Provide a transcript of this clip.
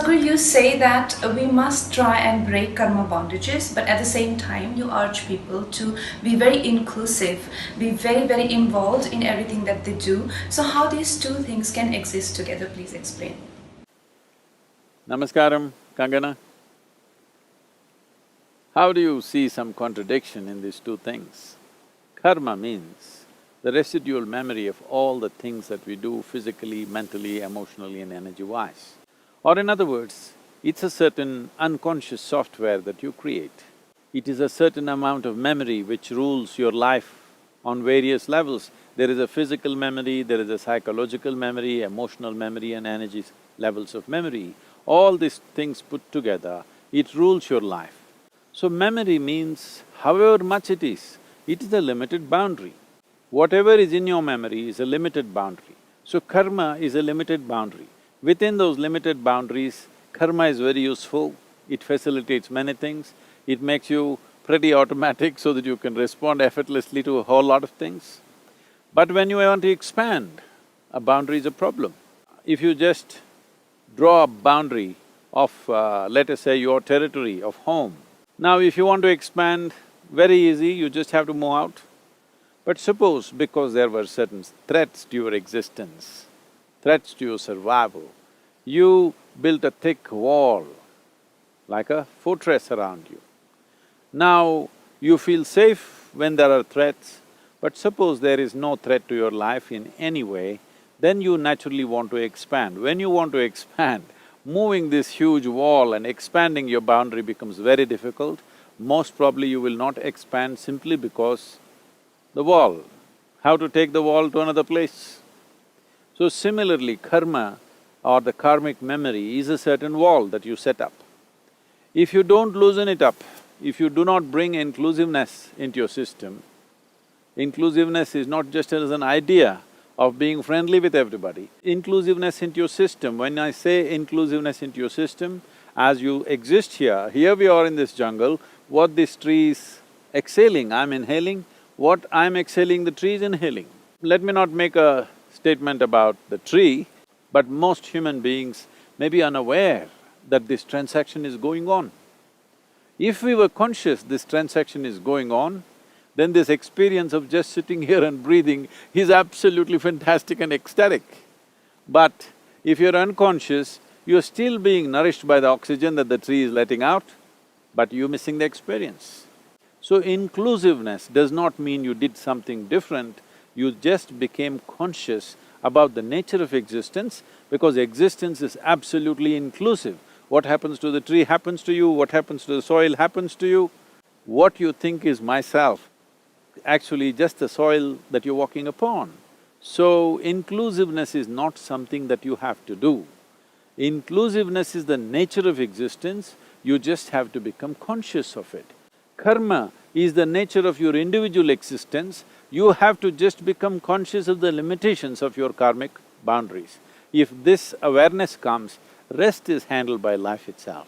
Sadhguru, you say that we must try and break karma bondages, but at the same time, you urge people to be very inclusive, be very, very involved in everything that they do. So, how these two things can exist together? Please explain. Namaskaram, Kangana. How do you see some contradiction in these two things? Karma means the residual memory of all the things that we do physically, mentally, emotionally and energy-wise. Or in other words, it's a certain unconscious software that you create. It is a certain amount of memory which rules your life on various levels. There is a physical memory, there is a psychological memory, emotional memory and energy levels of memory. All these things put together, it rules your life. So memory means however much it is a limited boundary. Whatever is in your memory is a limited boundary. So karma is a limited boundary. Within those limited boundaries, karma is very useful, it facilitates many things, it makes you pretty automatic so that you can respond effortlessly to a whole lot of things. But when you want to expand, a boundary is a problem. If you just draw a boundary of, let us say, your territory of home, now if you want to expand, very easy, you just have to move out. But suppose because there were certain threats to your existence, threats to your survival, you built a thick wall, like a fortress around you. Now, you feel safe when there are threats, but suppose there is no threat to your life in any way, then you naturally want to expand. When you want to expand, moving this huge wall and expanding your boundary becomes very difficult. Most probably you will not expand simply because the wall, how to take the wall to another place? So similarly, karma or the karmic memory is a certain wall that you set up. If you don't loosen it up, if you do not bring inclusiveness into your system, inclusiveness is not just as an idea of being friendly with everybody. Inclusiveness into your system, when I say inclusiveness into your system, as you exist here we are in this jungle, what this tree is exhaling, I'm inhaling, what I'm exhaling, the tree is inhaling. Let me not make a statement about the tree, but most human beings may be unaware that this transaction is going on. If we were conscious this transaction is going on, then this experience of just sitting here and breathing is absolutely fantastic and ecstatic. But if you're unconscious, you're still being nourished by the oxygen that the tree is letting out, but you're missing the experience. So inclusiveness does not mean you did something different, you just became conscious about the nature of existence, because existence is absolutely inclusive. What happens to the tree happens to you, what happens to the soil happens to you. What you think is myself, actually just the soil that you're walking upon. So inclusiveness is not something that you have to do. Inclusiveness is the nature of existence, you just have to become conscious of it. Karma is the nature of your individual existence, you have to just become conscious of the limitations of your karmic boundaries. If this awareness comes, rest is handled by life itself.